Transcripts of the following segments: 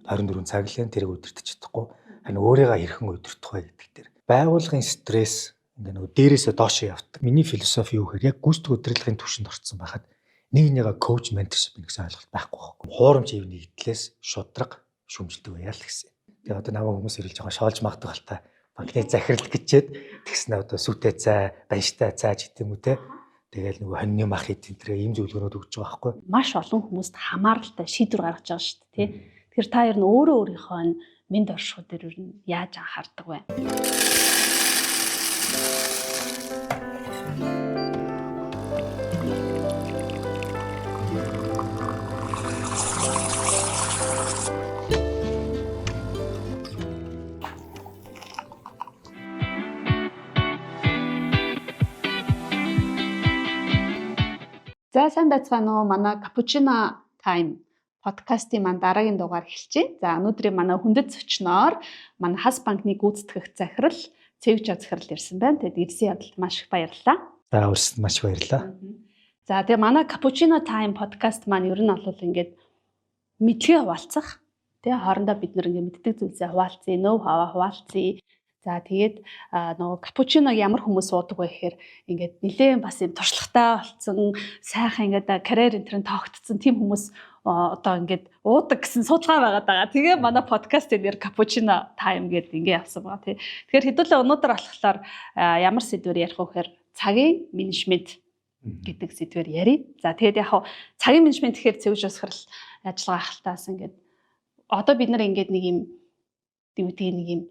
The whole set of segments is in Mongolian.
24 цаглын тэрэг удирдах чадахгүй харин өөрийгөө хэрхэн удирдах вэ гэдэг дээр байгууллагын стресс ингээ нөгөө дээрээсээ доош явдаг. Миний философи юу гэхээр яг гүйцэтгэх удирдлагын түвшинд орсон байхад нэг нэгээ коуч менторшип гэсэн ойлголт байхгүй байхгүй. Хуурамч ив нэгдлээс шудраг шүмжилдэг байяа л гэсэн. Тэгээ одоо намайг хүмүүс ирэлж байгаа шоолж магадгүй л та банкны захирал гэчээд тэгснэ одоо сүтэ цай, банштай цай ч гэдэм үү те. Тэгэл нөгөө хоньны мах эдгээр ийм зөвлөгөөнүүд өгч байгаа байхгүй. Маш олон хүмүүст хамааралтай шийдвэр гаргаж байгаа шүү дээ, тий. Тэгэхээр та ер нь өөрөө өөрийнхөө мэд оршихуй дээр ер нь яаж анхаардаг вэ? За сайн байцгаана уу, манай Cappuccino Time подкастын маань дараагийн дугаар эхэлж байна. За өнөөдрийн манай хүндэт зочноор манай Хас банкны гүйцэтгэх захирал Цэвжа захирал ирсэн байна. Тэгэд ирсэн явдалд маш их баярлалаа. За өрсөнд маш баярлалаа. За тэгээ манай Cappuccino Time подкаст маань ер нь бол ингээд мэдлэгээ хуваалцах. Тэгээ хоорондоо бид нэг мэддэг зүйлсээ хуваалцъя, ноу хаваа хуваалцъя. За тэгээд нөгөө капучиног ямар хүмүүс уудаг вэ гэхээр ингээд нэлээд бас юм туршлагатай болсон, сайхан ингээд карьер энтрэн тоогдсон тийм хүмүүс одоо ингээд уудаг гэсэн судалгаа байгаа. Тэгээ манай подкастын нэр Cappuccino Time гэдэг ингээд явсан байгаа тий. Тэгэхээр хэдүүлээ өнөөдөр болохоор ямар сэдвээр ярих вэ гэхээр цагийн менежмент гэдэг сэдвээр ярив. За тэгээд яг цагийн менежмент гэхээр Цэвж Осхорл ажиллагаа ахалтаас ингээд одоо бид нар ингээд нэг юм нэг юм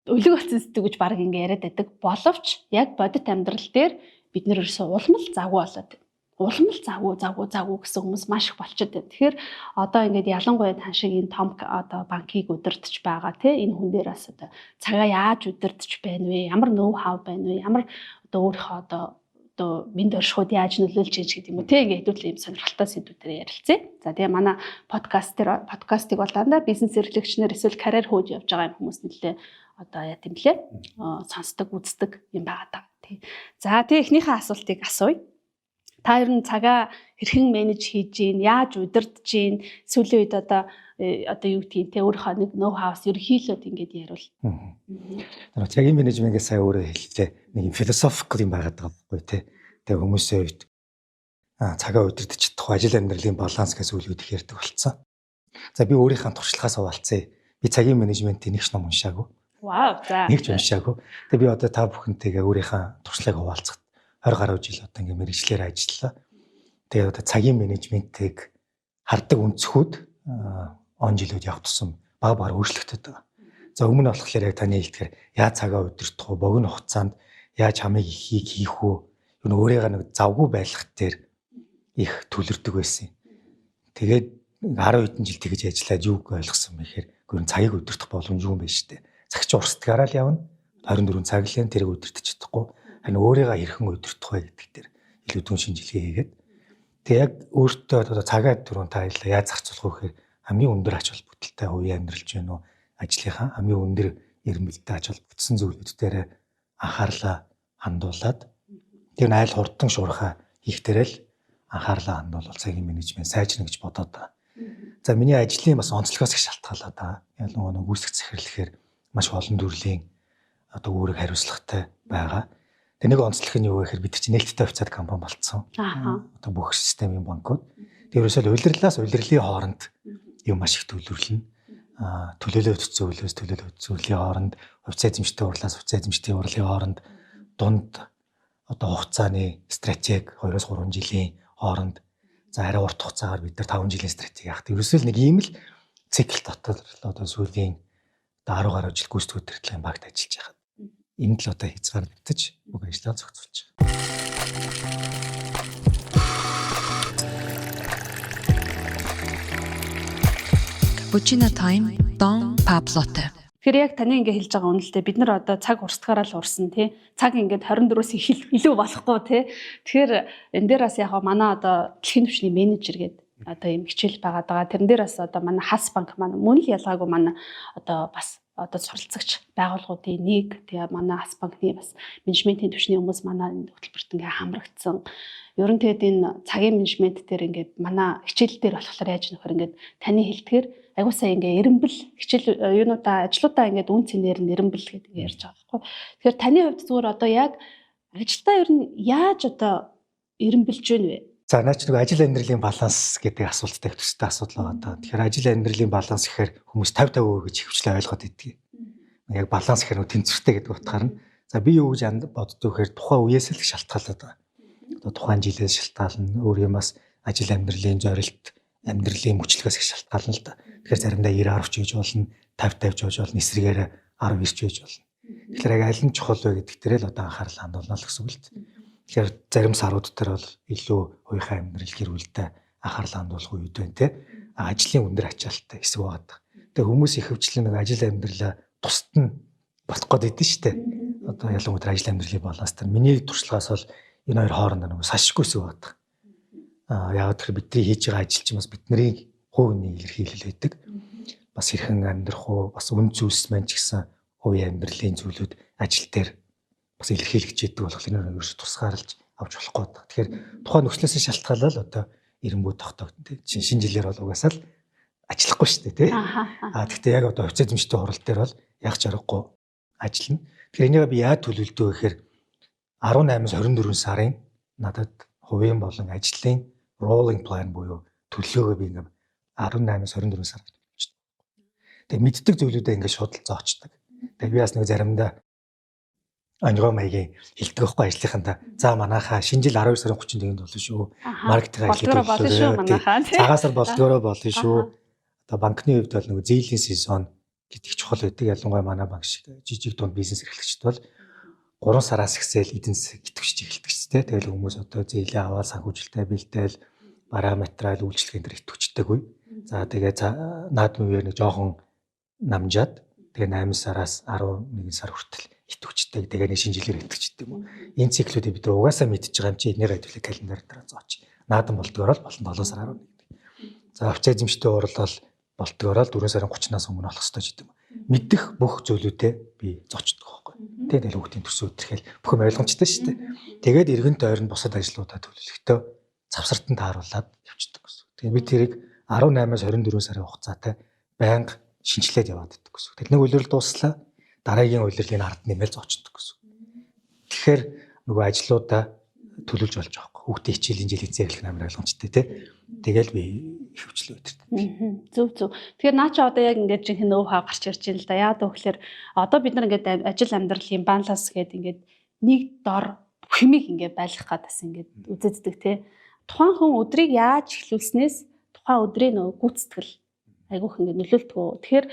өлөг болсон сэдв гэж баг ингэ яриад байдаг. Боловч яг бодит амьдрал дээр бид нэр ерөөсөө улмал завгүй болоод байна. Улмал завгүй гэсэн хүмүүс маш их болчиход байна. Тэгэхээр одоо ингээд ялангуяа тань шиг энэ том одоо банкыг удирдах байгаа тий энэ хүн дээр бас одоо цагаа яаж удирдах байна вэ? Ямар ноу хав байна вэ? Ямар одоо өөрийнхөө одоо мэд оршихуйд яаж нөлөөлж ийж гэдэг юм уу тий ингээд хэдүүл юм сонирхолтой сэдвүүдээр ярилцъя. За тэгээ манай подкастыг бол дандаа бизнес эрхлэгчнэр эсвэл карьер хөөж явж байгаа хүмүүс нэлээ одоо яа тийм лээ сонсдог үздэг юм байгаа даа тий. За тэгээ эхнийхээ асуултыг асууя. Та ер нь цагаа хэрхэн менеж хийж гин, яаж удирдах гин, сүүлийн үед одоо юу гэдгийг те өөрийнхөө нэг ноу хавс ерөнхийдөө ингэж яривал. Цагийн менежментгээ сая өөрөө хэллээ. Нэг юм философик юм байгаад байгаа байхгүй тий. Тэгээ хүмүүсийн үед цагаа удирдах чадахгүй ажил амьдралын баланс гэсэн үгүүд их ярьдаг болцсон. За би өөрийнхөө туршлагаас хаваалцъя. Би цагийн менежментийн нэг ч ном уншаагүй. Вау за. Нэг ч уншаагүй. Тэгээ би одоо та бүхэнтэйгээ өөрийнхөө туршлагыг хуваалцахад 20 гаруй жил одоо ингээ мэргэжлэр ажиллалаа. Тэгээ одоо цагийн менежментийг хардаг өнцгүүд он жилүүд явах тусам баг өөрчлөгдөд байгаа. За өмнө нь болохоор яг таны хэлдгээр яаж цагаа удирдах вэ? Богино хугацаанд яаж хамыг ихийг хийх вэ? Юу өөрийгөө нэг завгүй байлгах дээр их төлөрдөг байсан. Тэгээд 10 хэдэн жил тэгэж ажиллаад юуг ойлгосон бэ гэхээр гүрэн цагийг удирдах боломж юу юм бэ штэ. Цагч урсдгаараа л явна. 24 цаглын тэрэг удирдах чадахгүй. Харин өөрийгөө хэрхэн удирдах вэ гэдэг дээр илүү түн шинжилгээ хийгээд тэг яг өөртөө одоо цагаа түрүүн та хэлээ яаж зарцуулах вэ гэхээр хамгийн өндөр ач холбогдолтой хувийн амьдралж байна уу? Ажлынхаа хамгийн өндөр эрмэлтэй ач холбогдсон зүйлүүд дээр анхаарлаа хандуулад тэр айл хурдан шуурхаа хийх дээр л анхаарлаа хандуул цагийн менежмент сайжрна гэж бодоод байгаа. За миний ажлын бас онцлогоос их шалтгаалаад байгаа. Ялангуяа гүйцэтгэх захирлэхээр маш олон төрлийн одоо үүрэг хариуцлагатай байгаа. Тэгээ нэг онцлог нь юу вэ гэхээр бид чинь нээлттэй хувьцаат компани болцсон. Одоо бүх системийн банкуд. Тэгээ ерөөсөө улирлаас улирлын хооронд юм маш их төлөвлөлнө. Төлөөлөл төцөөлөөс төлөөлөл төцөөлийн хооронд хувьцаа эзэмштэй урлаас хувьцаа эзэмштэй урлын хооронд дунд одоо хугацааны стратеги 2-3 жилийн хооронд за арай урт хугацаагаар бид нар 5 жилийн стратеги яах. Ерөөсөө нэг ийм л цикл дотор одоо сүүлийн 10 гаруй жил гүйцэтгэх удирдлагын багт ажиллаж байгаа. Энд л одоо хязгаарлагдаж бүх ажлаа зохицуулж байгаа. Cappuccino Time Don Pablotte. Тэгэхээр яг таны ингээ хэлж байгаа үнэлтэд бид нар одоо цаг урсдгаараа л урсан тий. Цаг ингээд 24-өөс илүү болохгүй тий. Тэгэхээр энэ дээр бас яг манай одоо дэлхийн түвшний менежер гэдэг одоо юм хичээл байгаа. Тэрэн дээр бас одоо манай Хас банк маань мөн л ялгаагүй манай одоо бас одоо суралцагч байгууллагуудын нэг тэгээ манай Ас банкны бас менежментийн түвшний хүмүүс манай энэ хөтөлбөрт ингээ хамрагдсан. Ер нь тэгээд энэ цагийн менежмент дээр ингээд манай хичээл дээр болохоор яаж нөхөр ингээд таны хэлдгээр айгуу сая ингээ эренбэл хичээл юунуудаа ажлуудаа ингээд үн цэнээр нь эренбэл гэдэг ингээ ярьж байгаа байхгүй. Тэгэхээр таны хувьд зүгээр одоо яг ажилдаа ер нь яаж одоо эренбэлж байна вэ? За наач нэг ажил амьдралын баланс гэдэг асуулттай төстэй асуудал байгаа даа. Тэгэхээр ажил амьдралын баланс гэхээр хүмүүс 50-50% гэж хөвчлээ ойлгоод идэгий. Яг баланс гэхээр тэнцвэртэй гэдэг утгаар нь. За би юу гэж боддог гэхээр тухайн үеэс л шалтгаалаад байгаа. Одоо тухайн жилээс шалтгаална, өөр юмас ажил амьдралын зорилт, амьдралын мөчлөгөөс их шалтгаална л да. Тэгэхээр заримдаа 90-10 ч үйж болно, 50-50 ч үйж болно, эсрэгээр 10-9 ч үйж болно. Тэгэхээр яг аль нь чухал вэ гэдэг дээр л одоо анхаарал хандуулна л гэсэн үг л. Тэгэхээр зарим сарууд дээр бол илүү уяхан амьдрал гэр бүлтэй анхаарал хандуулах үед байна те. Ажлын өндөр ачаалттай хэсэг байгаа. Тэгээ хүмүүс их хөвчлэн нэг ажил амьдралаа тусад нь болох гээд идэв штэ. Одоо ялангуяа ажил амьдралын баланс тань миний туршлагаас бол энэ хоёр хооронд нэг сашгүй хэсэг байгаа. Яг тэр бидний хийж байгаа ажил чинь бас бидний хувийн илэрхийлэл байдаг. Бас хэрхэн амьдрах уу, бас үн зүйлс маань ч гэсэн хувийн амьдралын зүйлүүд ажил дээр бас илэрхийлэгч яддаг болохоор энэ ерөөс тусгаарлаж авч болохгүй байна. Тэгэхээр тухайн нөхцлөөс шалтгаалал одоо эренбүү тогтоогдсон. Шинэ жилээр бол угаасаа л ажиллахгүй шүү дээ тий. Гэхдээ яг одоо хувьцаа эзэмшдэг хурал дээр бол яг ч аргагүй ажиллана. Тэгэхээр энийг би яаж төлөвлөдөг вэ гэхээр 18-24 сарын надад хувийн болон ажлын rolling plan буюу төлөвлөгөө би ингээм 18-24 сар төлөвлөж байна. Тэгээ мэддэг зүйлүүдээ ингээд шууд зоочдаг. Тэгээ би бас нэг заримдаа ангоо маягийн хэлдэг байхгүй ажлынхандаа. За манайхаа шинэ жил 12 сарын 30-нд болно шүү. Маркетинг ажлыг төлөвлөе. Цагаасаар болдгоороо болно шүү. Одоо банкны хувьд бол нэг зээлийн сезон гэдэг чухал байдаг. Ялангуяа манай банк шиг жижиг дунд бизнес эрхлэгчд бол 3 сараас ихсэл эдийн засаг идэвхжиж эхэлдэг ч тийм. Тэгэл хүмүүс одоо зээлийн аваад санхүүжилттэй бэлдээл бараа материал үйлчлэгийн дээр идэвхждэг үе. За тэгээ наадмын үеэр нэг жоохон намжаад тэгээ 8 сараас 11 сар хүртэл идэвхждэг. Тэгээ нэг шинэ жилээр идэвхждэг юм уу. Энэ циклүүдийг бид угаасаа мэдчихэж байгаа юм чи энийг хэвлэх календар дээр зооч. Наадам болдгоор л болон 7 сар 11. За хувьцаа эзэмшдэг хурал бол болдгоор л 4 сарын 30-наас өмнө болох ёстой гэдэг юм. Мэдэх бүх зүйлүүдээ би зоочдөг байхгүй. Тэгээд л хүүхдийн төсөө өдрхэл бүхэн ойлгомжтой шүү дээ. Тэгээд эргэн тойронд бусад ажлуудаа төлөвлөхдөө завсартан тааруулаад явчихдаг гэсэн. Тэгээд би тэрийг 18-аас 24 сарын хугацаатай байнга шинжилээд яваад иддэг гэсэн. Тэгэл нэг үйлрэл дууслаа дараагийн үйлрэлийн ард нэмэл зоочдөг гэсэн. Тэгэхээр нөгөө ажлуудаа төлөвлөж болж байгаа байхгүй. Хүүхдийн хичээлийн жил эзэглэх амар ойлгомжтой тий. Тэгэл би хөвчлөө өдөртөө. Зөв. Тэгэхээр наа чи одоо яг ингээд жинхэнэ нөө хаа гарч ирж байна л да. Яагаад гэвэл одоо бид нар ингээд ажил амьдралын баланс гэдэг ингээд нэг дор хэмиг ингээд байлгах гадаас ингээд үзэгддэг тий. Тухайн хүн өдрийг яаж эхлүүлснээс тухайн өдрийн нөгөө гүйцэтгэл айгүйх ингээд нөлөөлдөг. Тэгэхээр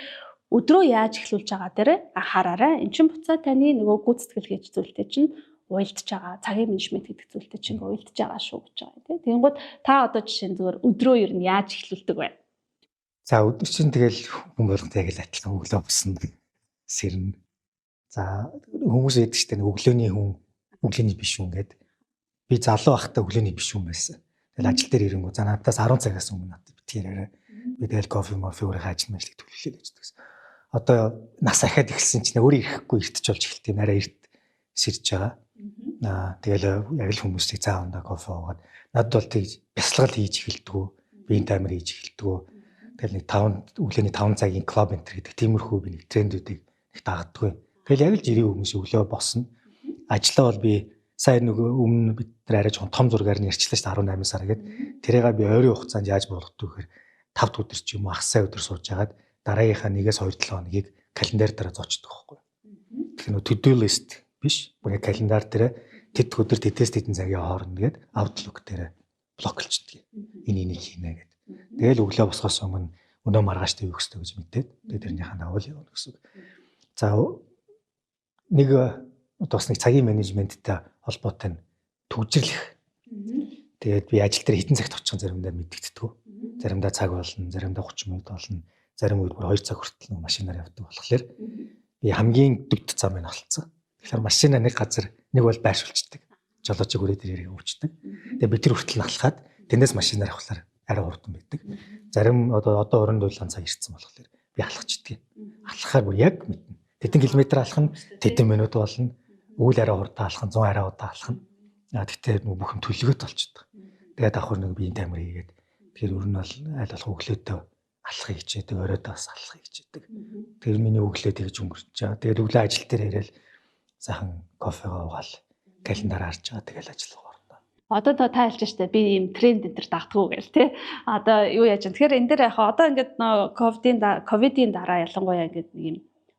өдрөө яаж эхлүүлж байгаа дээр анхаараарай. Энд чинь буцаа таны нөгөө гүйцэтгэл гэж зүйлтэй чинь уйлдж байгаа. Цагийн менежмент гэдэг зүйлтэй чинь уйлдж байгаа шүү гэж байгаа тийм. Тэгэнгүүт та одоо жишээ нь зүгээр өдрөө ер нь яаж эхлүүлдэг вэ? За өдөр чинь тэгэл хүн болгонтэй яг л адилхан өглөө босно. Сэрнэ. За хүмүүс яддаг штэ өглөөний хүн өглөөний биш хүн гэдэг. Би залуу байхдаа өглөөний биш хүн байсан. Тэгэл ажил дээр ирэнгүү за надаас 10 цагаас өмнө надад битгээрээ би тэгэл кофе өөрийнхөө ажил мэдлэг төлөвлөлөө гэж гэсэн. Одоо нас ахаад эхэлсэн чинь өөрөө ирэхгүй иртэж болж эхэлт юм арай ирт сэрж байгаа. Тэгэл яг л хүмүүсийг цаавандаа кофе уугаад надад бол тэгж бясалгал хийж эхэлдэг. Биеийн таймер хийж эхэлдэг. Тэгэл нэг 5 өглөөний 5 цагийн клуб энтер гэдэг тиймэрхүү би нэг трендүүдийг их дагадгүй. Тэгэл яг л жирийн хүмүүс өглөө босно. Ажлаа бол би сайн нөгөө өмнө бид нар арай жоохон том зургаар нь ярьчлаа шүү 18 сар гэдэг. Тэрийгээ би ойрын хугацаанд яаж болгодог гэхээр 5 өдөр ч юм уу хагас өдөр сууж агаад дараагийнхаа 1-ээс 2-7 хоногийг календар дээр зоочдөг байхгүй. Тэгэхээр нөгөө to do list биш. Бүр календар дээр тэд өдөр тэдээс тэдэн цагийн хооронд гээд Outlook дээр блоклчдөг. Энийг хийнэ гэдэг. Тэгэл өглөө босохоос өмнө өнөө маргааштай юу гэхтэй гэж мэдээд тэгээд тэрнийхээ дагуу явна гэсэн. За нэг бас нэг цагийн менежменттэй холбоотой төвжирлэх. Тэгээд би ажил дээр хэдэн цагт очих заримдаа мэддэгддэг. Заримдаа цаг болно, заримдаа 30 минут болно. Зарим үед бүр 2 цаг хүртэл машинаар явдаг болохоор би хамгийн дэвт зам нь олцсон. Тэгэхээр машина нэг газар нэг бол байршуулцдаг. Жолоочиг үрээд ирээ өөрчдөг. Тэгээ бид тэр хүртэл налхаад тэндээс машинаар авахлаар арай хурдан байдаг. Зарим одоо өрөнд уйлан цаг ирсэн болохоор би алхацдаг. Алхахаар бүр яг мэднэ. Тэдэн километр алхах нь тэдэн минут болно. Үйл арай хурдан алхах нь 100 арай удаан алхах нь. Тэгтээ бүх юм төлөвлөгөөт болчихдог. Тэгээд давхар нэг биеийн тамир хийгээд тэгэхээр ер нь бол аль болох өглөөдөө алхахыг хичээдэг, оройдоо бас алхахыг хичээдэг. Тэр миний өглөө тэгж өнгөрч байгаа. Тэгээд өглөө ажил дээр ирээл сайхан кофегаа уугаал календараа харж байгаа. Тэгэл ажиллах орно. Одоо та хэлж штэ би ийм тренд энэ төр дагдгүй гэл тий. Одоо юу яаж юм. Тэгэхээр энэ дээр яг одоо ингээд ковидын дараа ялангуяа ингээд нэг юм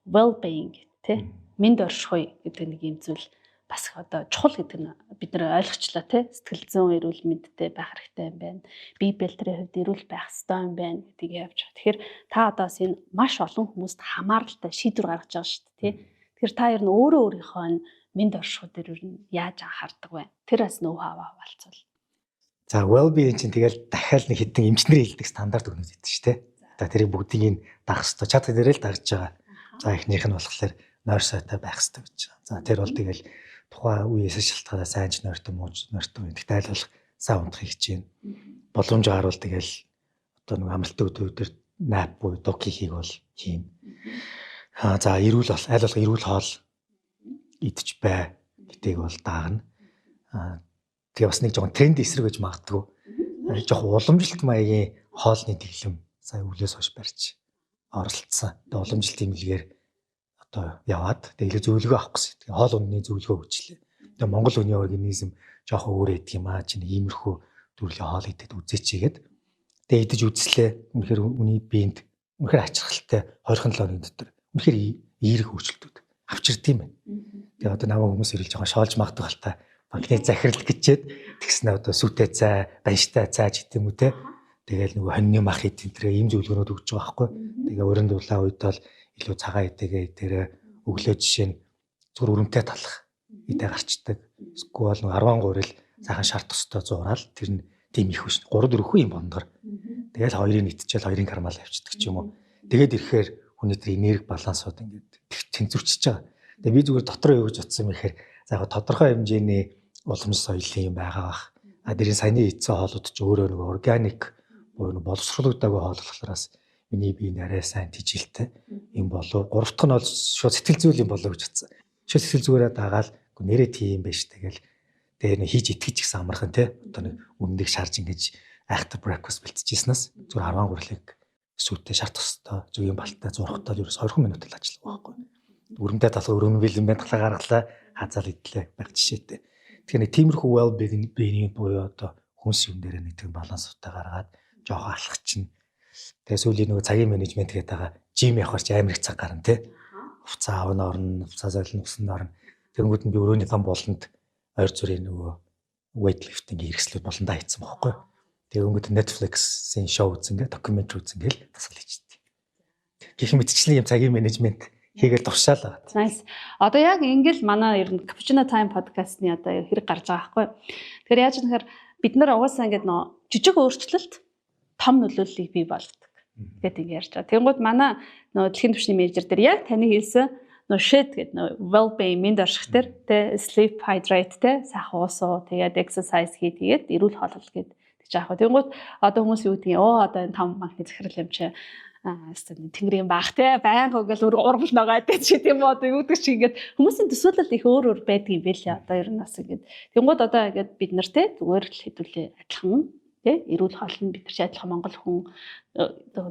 well being тий. Мэнд оршихуй гэдэг нэг юм зүйл бас одоо чухал гэдэг нь бид нэр ойлгочлаа тий. Сэтгэл зүйн эрүүл мэндтэй байх хэрэгтэй юм байна. Бие бэлтрийн хувьд эрүүл байх хэрэгтэй юм байна гэдгийг явж байгаа. Тэгэхээр та одоо бас энэ маш олон хүмүүст хамааралтай шийдвэр гаргаж байгаа шүү дээ тий. Тэгэхээр та ер нь өөрөө өөрийнхөө мэнд оршихуй дээр ер нь яаж анхаардаг вэ? Тэр бас нөө хаваа хаваалцвал. За well being чинь тэгэл дахиад нэг хэдэн эмчнэр хэлдэг стандарт өгнөд байдаг шүү дээ. Одоо тэрийг бүгдийг дагах хэрэгтэй. Чад дээрээ л дагж байгаа. За эхнийх нь болохоор нойр сойтой байх хэрэгтэй гэж байгаа. За тэр бол тэгэл тухайн үеэс шалтгаалаад сайн ч нойртой мууж нойртой гэдэгт аль болох сайн унтахыг хичээнэ. Боломж гарвал тэгэл одоо нэг амралтын өдрүүдэд nap буюу дуг хийхийг бол хийн. За эрүүл бол аль болох эрүүл хоол идэж бай гэдгийг бол даагна. Тэгээ бас нэг жоохон тренд эсрэг гэж магадгүй. Жоохон уламжлалт маягийн хоолны дэглэм сая өвлөөс хойш барьж оролцсон. Тэгээ уламжлалт имлэгээр одоо яваад тэгээ зөвлөгөө авах гэсэн. Тэгээ хоол ундны зөвлөгөө өгчлээ. Тэгээ Монгол хүний организм жоохон өөр эдэг юм аа чинь иймэрхүү төрлийн хоол идэд үзээчээгээд тэгээ идэж үзслээ. Үнэхээр үний биед үнэхээр ачаалалтай 27 өдрийн дотор үнэхээр эерэг өөрчлөлтүүд авчирд юм байна. Тэгээ одоо намайг хүмүүс ирэлж байгаа шоолж магадгүй хальтаа банкны захирал гэчээд тэгснэ одоо сүтэ цай, банштай цай ч гэдэм үү те. Тэгээл нөгөө хоньны мах эд энэ ийм зөвлөгөөнүүд өгч байгаа байхгүй. Тэгээ өрөнд дулаан үед бол илүү цагаан идэгээ дээрээ өглөө жишээ нь зүр өрөмтэй талах идэ гарчдаг. Эсвэл нөгөө 13 ил сайхан шар тостой зураал тэр нь тийм их биш 3 4 хүн юм бондгор. Тэгээл хоёрыг идчихэл хоёрын кармал авчдаг ч юм уу. Тэгээд ирэхээр хүний тэр энерги балансууд ингээд тэнцвэрчиж байгаа. Тэгээ би зүгээр дотроо юу гэж утсан юм гэхээр за яг тодорхой хэмжээний уламж соёлын юм байгаа бах. Дэрийн саяны эдсэн хоолууд ч өөрөө нэг органик буюу боловсруулагдаагүй хоол болохоос миний бие нарай сайн тижилтэй юм болов. Гурав дахь нь бол шууд сэтгэл зүйн юм болов гэж утсан. Шууд сэтгэл зүгээрээ дагаал нэрээ тийм байж тэгэл дээр нь хийж итгэж ихсэн амархан те. Одоо нэг өмнөдийг шарж ингэж after breakfast бэлтжижснээс зүгээр 13 лиг сүтээ шар тостой зүгийн балтай зурхтаа ерөөс 20 минут л ажиллах байхгүй. Өрөмтэй талах өрөм бэлэн байдлаа гаргалаа хазаал идлээ байх жишээтэй. Тэгэхээр нэг тиймэрхүү well being буюу одоо хүнс юм дээр нэг тийм баланстай гаргаад жоохон алхах чинь. Тэгээ сүүлийн нөгөө цагийн менежмент гэдэг байгаа жим явахарч амар их цаг гарна те. Хувцас аавн орно, хувцас золино гэсэн орно. Тэнгүүд нь би өрөөний зам болонд ойр зүрийн нөгөө weightlifting хэрэгслүүд болондоо хийцэн байхгүй. Тэгээ өнгөд Netflix-ийн шоу үзэнгээ докюментари үзэнгээл тасгал хийчихдээ. Гэх мэтчлэн юм цагийн менежмент хийгээл дуршаал байгаа. Nice. Одоо яг ингээл манай ер нь Cappuccino Time podcast-ны одоо хэрэг гарч байгаа байхгүй. Тэгэхээр яаж нэхэр бид нар угаасаа ингээд нөө жижиг өөрчлөлт том нөлөөллийг бий болгодог. Гэт ингэ ярьж байгаа. Тэнгууд манай нөө дэлхийн түвшний менежер дээр яг таны хэлсэн нөө shit гэдэг нөө well being мэд орших дээр тэ sleep hydrate тэ сайхан уусуу тэгээд exercise хий тэгээд эрүүл хооллол гэдэг гэж аах. Тэнгууд одоо хүмүүс юу гэдгийг одоо энэ том банкны захирал юм чи тэнгэрийн баах те байнга ингээл ургал нагаад чи тийм үү одоо юу гэдэг чи ингээд хүмүүсийн төсөөлөл их өөр өөр байдаг юм байл яа одоо ер нь бас ингээд тэнгууд одоо ингээд бид нар те зүгээр л хэдүүлээ адилхан те эрүүл хоолн бид нар ч адилхан монгол хүн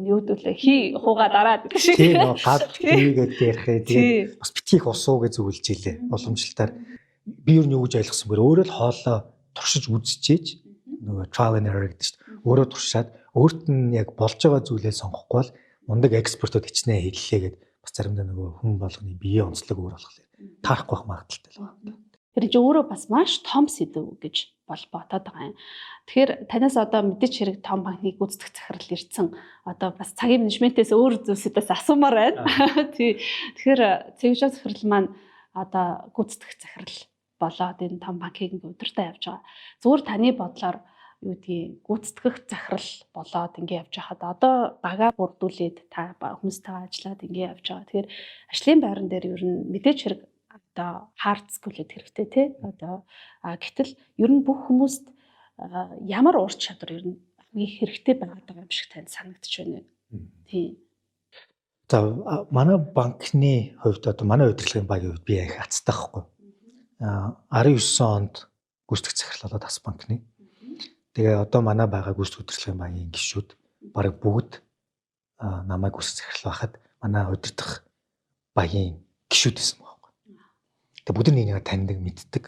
юу гэдүүлээ хий хууга дараад гэдэг шиг тийм гад хийгээд ярих тийм бас битгийх усуу гэж зөвлөж илээ уламжлалтаар би юу нэг үгж ойлгосон бэр өөрөө л хоолоо туршиж үзчихээж нөгөө trial and error гэдэг чинь өөрөө туршаад өөрт нь яг болж байгаа зүйлээ сонгохгүй бол мундаг экспертууд хичнээн хэллээ гэд бас заримдаа нөгөө хүн болгоны бие онцлог өөр болохоор таарахгүй байх магадaltaй л байна. Тэр чинь өөрөө бас маш том сэдв гэж бол ботоод байгаа юм. Тэгэхээр танаас одоо мэдээч хэрэг том банкны гүйцэтгэх захирал ирсэн одоо бас цагийн менежментээс өөр зүйлсээс асуумаар байна. Тий. Тэгэхээр цэвэршээ захирал маань одоо гүйцэтгэх захирал болоод энэ том банкыг ингээ удирдах явж байгаа. Зүгээр таны бодлоор юу гэдгийг гүйцэтгэх захирал болоод ингээ явж хахад одоо бага бүрдүүлээд та хүмүүстэйгээ ажиллаад ингээ явж байгаа. Тэгэхээр ажлын байран дээр ер нь мэдээч хэрэг одоо hard skill-д хэрэгтэй тий. Одоо гэтэл ер нь бүх хүмүүст ямар ур чадвар ер нь хамгийн хэрэгтэй байгаад байгаа юм шиг танд санагдаж байна вэ? Тий. За манай банкны хувьд одоо манай удирдлагын багийн хувьд би их хацтай байхгүй. 19 онд гүйцэтгэх захирал болоод бас банкны. Тэгээ одоо манай байгаа гүйцэтгэх удирдлагын багийн гишүүд бараг бүгд намайг гүйцэтгэх захирал байхад манай удирдах багийн гишүүд байсан байхгүй. Тэгээ бүгд нэг таньдаг мэддэг.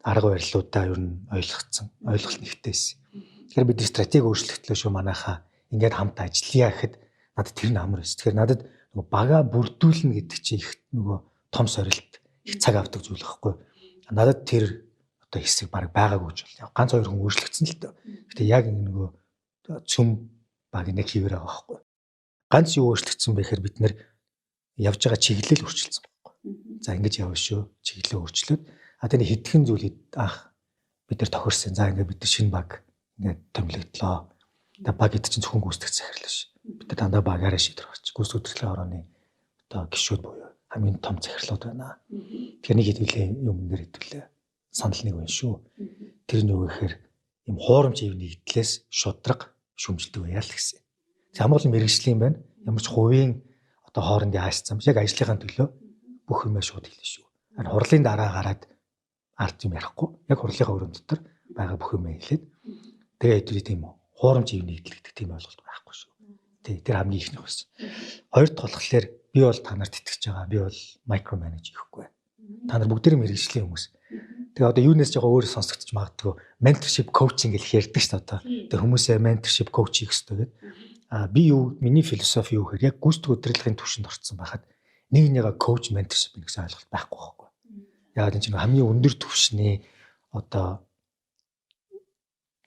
Арга барилуудаа ер нь ойлголт нэгтэй байсан. Тэгэхээр бид стратеги өөрчлөлтлөө шүү манайхаа ингээд хамт ажиллая гэхэд надад тэр нь амар байсан. Тэгэхээр надад нөгөө бага бүрдүүлнэ гэдэг чинь их нөгөө том сорилт их цаг авдаг зүйл байхгүй. Надад тэр одоо хэсэг баг байгаагүй ч бол ганц хоёр хүн өөрчлөгдсөн л дээ. Гэтэ яг нөгөө цөм баг нэг хийвэр байгаа байхгүй. Ганц юу өөрчлөгдсөн бэ гэхээр бид нэр явж байгаа чиглэл өөрчлөлтсөн байхгүй. За ингэж явна шүү. Чиглэлээ өөрчлөөд тэр хэдхэн зүйлийг бид нар тохирсон. За ингээд бид нар шинэ баг ингээд томилогдлоо. Тэгээ баг гэдэг чинь зөвхөн гүйцэтгэх захирал ш. Бид нар дандаа багаараа шийдвэр гаргаж гүйцэтгэх удирдлагын орооны одоо гишүүд буюу хамгийн том захирлууд байна. Тэгэхээр нэг хэдүүлээ юм нэр хэдүүлээ санал нэг байна шүү. Тэр нь юу гэхээр юм хуурамч ив нэгдлээс шудраг шүмжилдэг байяа л гэсэн. Тэг хамгаалал мэрэгжлийн байна. Ямар ч хувийн одоо хоорондын аашцсан яг ажлынхаа төлөө бүх юмаа шууд хэлнэ шүү. Харин хурлын дараа гараад ард юм ярихгүй. Яг хурлынхаа өрөөнд дотор байгаа бүх юмаа хэлээд тэгээ хэдүүлээ тийм хуурамч ив нэгдэл гэдэг тийм ойлголт байхгүй шүү. Тэр хамгийн ихнийх байсан. Хоёр дахь болохоор би бол та нарт итгэж байгаа. Би бол микро менеж хийхгүй. Та нар бүгдээрээ мэрэгжлийн хүмүүс. Тэгээ одоо юунаас жоохон өөр сонсогдож магадгүй mentorship coaching гэж ярьдаг шүү дээ одоо. Тэр хүмүүсээ mentorship coach хийх хэрэгтэй гэдэг. Би юу миний философи юу гэхээр яг гүйцэтгэх удирдлагын түвшинд орцсон байхад нэг нэгэ coach mentorship гэсэн ойлголт байхгүй байхгүй. Яг энэ чинь хамгийн өндөр түвшний одоо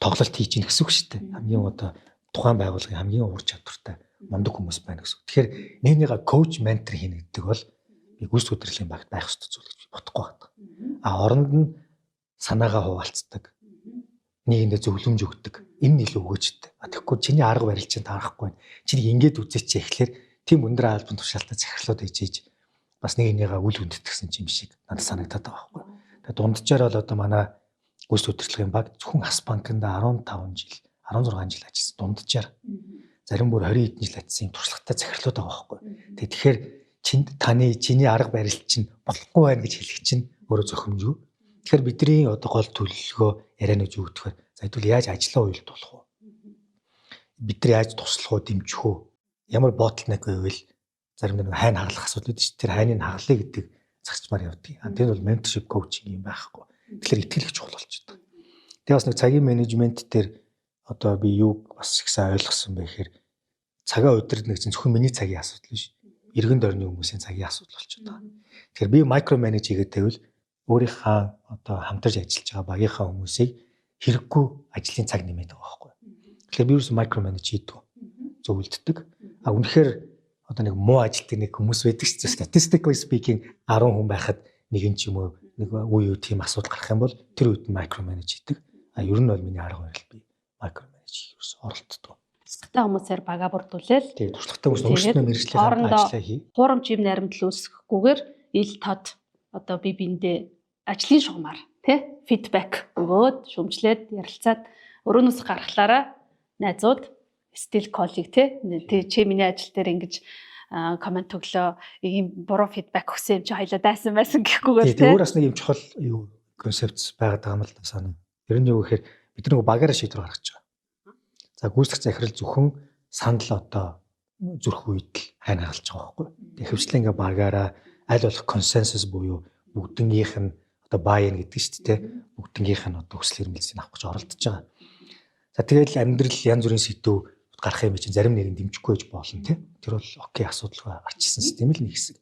тоглолт хийж ийн гэсэн үг шүү дээ. Хамгийн одоо тухайн байгууллагын хамгийн ур чадвартай мундаг хүмүүс байна гэсэн. Тэгэхээр нэг нэгэ coach mentor хийнэ гэдэг бол би гүйцэтгэх удирдлагын багт байх ёстой зүйл гэж бодохгүй байна. Оронд нь санаагаа хуваалцдаг. Нийгэмд зөвлөмж өгдөг. Энэ нь илүү өгөөжтэй. Тэгэхгүй чиний арга барил чинь таарахгүй байна. Чиний ингээд үзээч ихлээр тийм өндөр албан тушаалтай захирлууд хийж бас нэг нэгээ үл хүндэтгсэн юм шиг надад санагдаад байгаа байхгүй. Тэгээ дунджаар бол одоо манай гүйцэтгэх удирдлагын баг зөвхөн Ас банкнд 15 жил, 16 жил ажилласан дунджаар. Зарим бүр 20 хэдэн жил ажилласан юм туршлагатай захирлууд байгаа байхгүй. Тэгэхээр чиний арга барил чинь болохгүй байна гэж хэлэх чинь өөрөө зохимжгүй. Тэгэхээр бидний одоо гол төлөвлөгөө ярианы юу гэхээр за хэдүүл яаж ажиллаа уйлд болох вэ? Бид нар яаж туслах уу, дэмжих үү? Ямар ботлнек байвал зарим нэг хайн хаглах асуудал үүдэж тэр хайныг хаглая гэдэг цагчмаар явдаг. Тэр бол mentorship coaching юм байхгүй. Тэгэхээр итгэл их чухал болчихдог. Тэгээ бас нэг цагийн менежмент дээр одоо би юуг бас их сайн ойлгосон бэ гэхээр цагаа удирдах нэг зөвхөн миний цагийн асуудал биш. Иргэн дорны хүмүүсийн цагийн асуудал болчиход байгаа. Тэгэхээр би микро менеж хийгээд байвал өөрийнхөө одоо хамтарч ажиллаж байгаа багийнхаа хүмүүсийг хэрэггүй ажлын цаг нэмээд байгаа байхгүй. Тэгэхээр би юус микро менеж хийдэг. Зөвлөддөг. Үнэхээр одоо нэг муу ажилтдаг нэг хүмүүс байдаг шүү дээ. Statistically speaking 10 хүн байхад нэг нь ч юм уу нэг үе үе тийм асуудал гарах юм бол тэр үед микро менеж хийдэг. Ер нь бол миний арга барил би микро менеж хийхээс оролддог. Туршлагатай хүмүүсээр бага бүрдүүлээл. Тийм туршлагатай хүмүүс өөрсдөө мэрэгжлийн ажиллаа хий. Хуурамч юм наримдал үүсгэхгүйгээр ил тод одоо би биндээ ажлын шугамар тий фидбек өгөөд шүмжлээд ярилцаад өрөөнөөс гаргалаараа найзууд стил коллег тий чи миний ажил дээр ингэж комент өглөө ийм буруу фидбек өгсөн юм чи хоёлаа дайсан байсан гэхгүйгээр тий өөр бас нэг юм чухал юу концепт байгаад байгаа юм л да санаа. Тэр нь юу гэхээр бид нэг багаараа шийдвэр гаргаж байгаа. За гүйцэтгэх захирал зөвхөн санал одоо зүрх үед л хайн хагалж байгаа байхгүй. Тэгээ хөвчлэн ингээ багаараа аль болох консенсус буюу бүгднгийнх нь одоо buy-in гэдэг шүү дээ. Бүгднгийнх нь одоо хүсэл эрмэлзлийг авах гэж оролдож байгаа. За тэгэл амьдрал янз бүрийн сэдв гарах юм чинь зарим нэг нь дэмжихгүй байж болно тий. Тэр бол окей асуудалгүй гарчсан систем л нэг хэсэг.